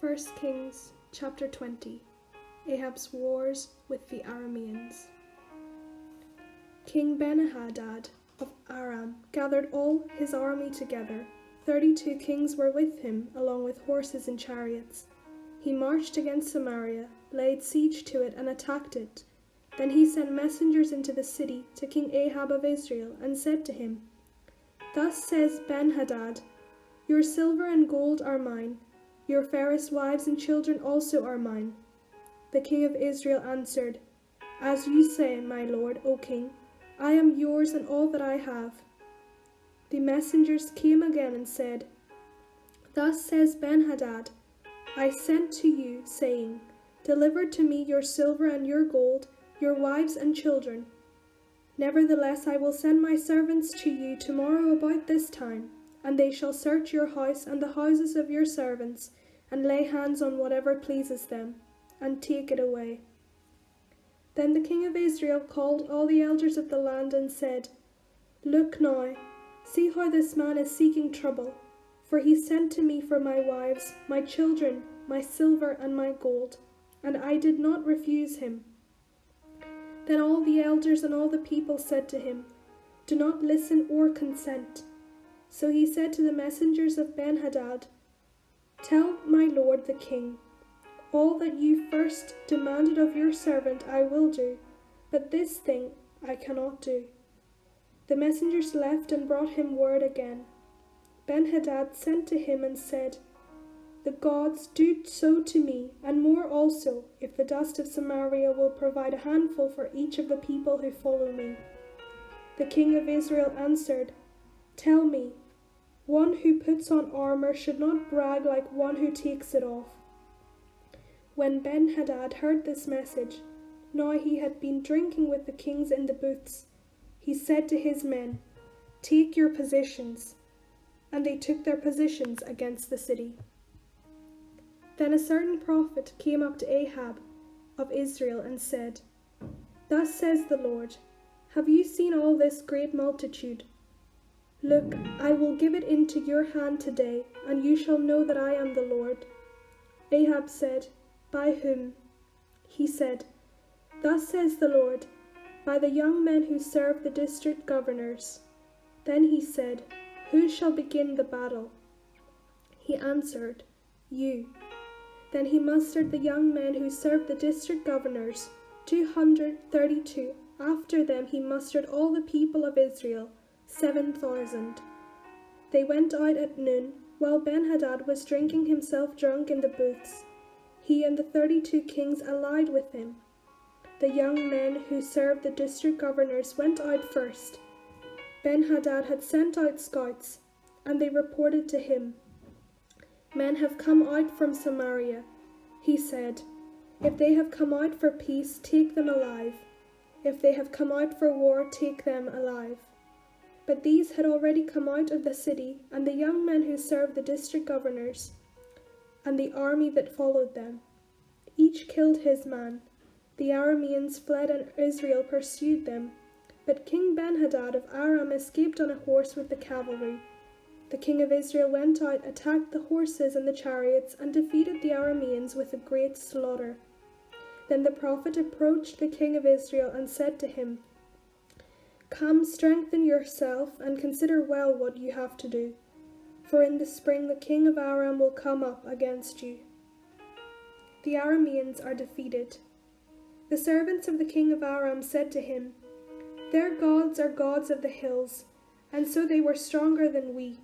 1 Kings chapter 20. Ahab's wars with the Arameans. King Ben-Hadad of Aram gathered all his army together. 32 kings were with him, along with horses and chariots. He marched against Samaria, laid siege to it, and attacked it. Then he sent messengers into the city to King Ahab of Israel, and said to him, "Thus says Ben-Hadad, your silver and gold are mine. Your fairest wives and children also are mine." The king of Israel answered, "As you say, my lord, O king, I am yours and all that I have." The messengers came again and said, "Thus says Ben-Hadad, I sent to you, saying, Deliver to me your silver and your gold, your wives and children. Nevertheless, I will send my servants to you tomorrow about this time, and they shall search your house and the houses of your servants, and lay hands on whatever pleases them, and take it away." Then the king of Israel called all the elders of the land and said, "Look now, see how this man is seeking trouble, for he sent to me for my wives, my children, my silver and my gold, and I did not refuse him." Then all the elders and all the people said to him, "Do not listen or consent." So he said to the messengers of Ben-Hadad, "Tell my lord the king, all that you first demanded of your servant I will do, but this thing I cannot do." The messengers left and brought him word again. Ben-Hadad sent to him and said, "The gods do so to me, and more also, if the dust of Samaria will provide a handful for each of the people who follow me." The king of Israel answered, "Tell me, one who puts on armor should not brag like one who takes it off." When Ben-Hadad heard this message, now he had been drinking with the kings in the booths, he said to his men, "Take your positions." And they took their positions against the city. Then a certain prophet came up to Ahab of Israel and said, "Thus says the Lord, have you seen all this great multitude? Look, I will give it into your hand today, and you shall know that I am the Lord." Ahab said, "By whom?" He said, "Thus says the Lord, by the young men who serve the district governors." Then he said, "Who shall begin the battle?" He answered, "You." Then he mustered the young men who served the district governors, 232. After them he mustered all the people of Israel, 7,000. They went out at noon, while Ben-Hadad was drinking himself drunk in the booths. He and the 32 kings allied with him. The young men who served the district governors went out first. Ben-Hadad had sent out scouts, and they reported to him, "Men have come out from Samaria." He said, "If they have come out for peace, take them alive. If they have come out for war, take them alive." But these had already come out of the city, and the young men who served the district governors, and the army that followed them. Each killed his man. The Arameans fled, and Israel pursued them. But King Ben-Hadad of Aram escaped on a horse with the cavalry. The king of Israel went out, attacked the horses and the chariots, and defeated the Arameans with a great slaughter. Then the prophet approached the king of Israel and said to him, "Come, strengthen yourself, and consider well what you have to do. For in the spring the king of Aram will come up against you." The Arameans are defeated. The servants of the king of Aram said to him, "Their gods are gods of the hills, and so they were stronger than we.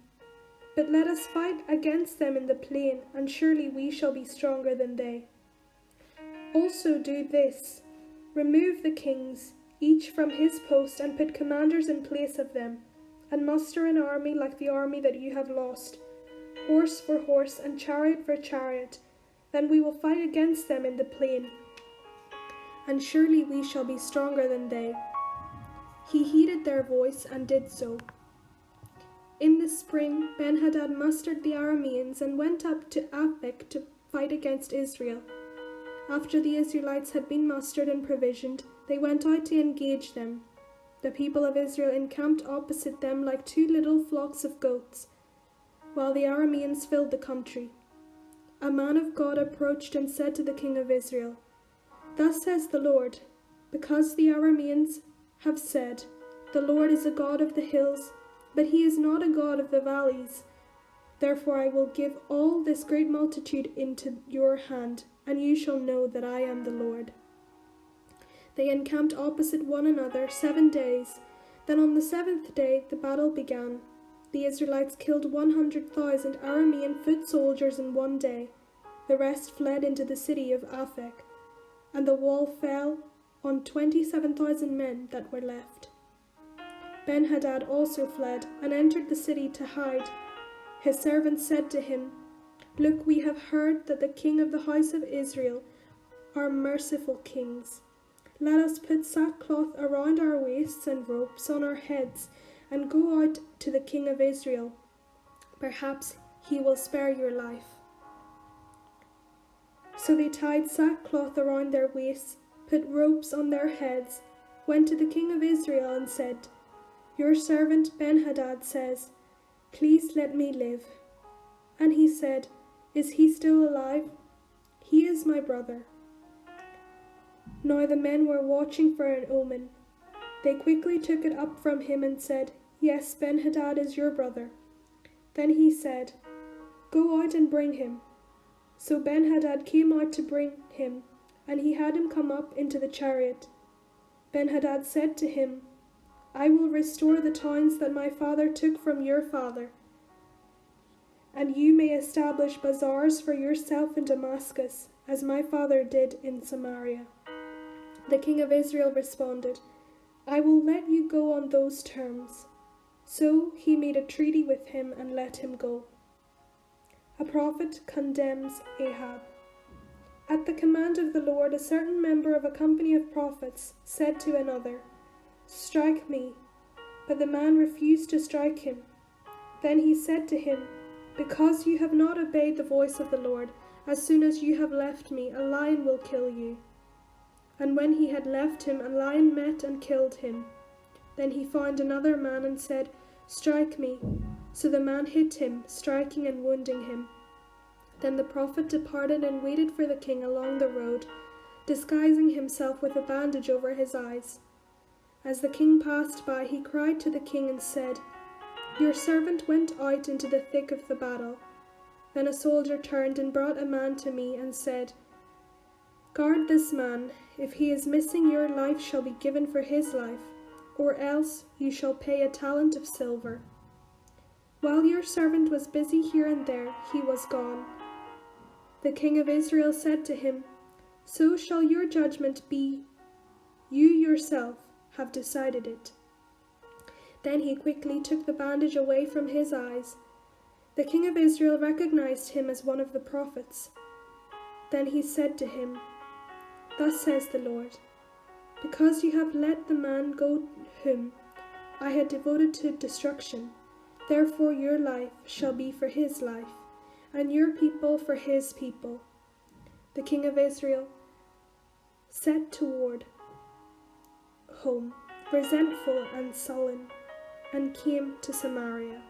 But let us fight against them in the plain, and surely we shall be stronger than they. Also do this, remove the kings, each from his post, and put commanders in place of them, and muster an army like the army that you have lost, horse for horse and chariot for chariot. Then we will fight against them in the plain, and surely we shall be stronger than they." He heeded their voice and did so. In the spring, Ben-Hadad mustered the Arameans and went up to Aphek to fight against Israel. After the Israelites had been mustered and provisioned, they went out to engage them. The people of Israel encamped opposite them like 2 little flocks of goats, while the Arameans filled the country. a man of God approached and said to the king of Israel, "Thus says the Lord, because the Arameans have said, 'The Lord is a God of the hills, but he is not a God of the valleys,' therefore I will give all this great multitude into your hand, and you shall know that I am the Lord." They encamped opposite one another 7 days. Then on the 7th day the battle began. The Israelites killed 100,000 Aramean foot soldiers in 1 day. The rest fled into the city of Aphek, and the wall fell on 27,000 men that were left. Ben-Hadad also fled and entered the city to hide. His servants said to him, "Look, we have heard that the king of the house of Israel are merciful kings. Let us put sackcloth around our waists and ropes on our heads and go out to the king of Israel. Perhaps he will spare your life." So they tied sackcloth around their waists, put ropes on their heads, went to the king of Israel and said, "Your servant Ben-Hadad says, 'Please let me live.'" And he said, "Is he still alive? He is my brother." Now the men were watching for an omen. They quickly took it up from him and said, "Yes, Ben-Hadad is your brother." Then he said, "Go out and bring him." So Ben-Hadad came out to bring him, and he had him come up into the chariot. Ben-Hadad said to him, "I will restore the towns that my father took from your father, and you may establish bazaars for yourself in Damascus, as my father did in Samaria." The king of Israel responded, "I will let you go on those terms." So he made a treaty with him and let him go. A prophet condemns Ahab. At the command of the Lord, a certain member of a company of prophets said to another, "Strike me." But the man refused to strike him. Then he said to him, "Because you have not obeyed the voice of the Lord, as soon as you have left me, a lion will kill you." And when he had left him, a lion met and killed him. Then he found another man and said, "Strike me." So the man hit him, striking and wounding him. Then the prophet departed and waited for the king along the road, disguising himself with a bandage over his eyes. As the king passed by, he cried to the king and said, "Your servant went out into the thick of the battle." Then a soldier turned and brought a man to me and said, "Guard this man. If he is missing, your life shall be given for his life, or else you shall pay a talent of silver." While your servant was busy here and there, he was gone. The king of Israel said to him, "So shall your judgment be. You yourself have decided it." Then he quickly took the bandage away from his eyes. The king of Israel recognized him as one of the prophets. Then he said to him, "Thus says the Lord, because you have let the man go whom I had devoted to destruction, therefore your life shall be for his life, and your people for his people." The king of Israel set toward home, resentful and sullen, and came to Samaria.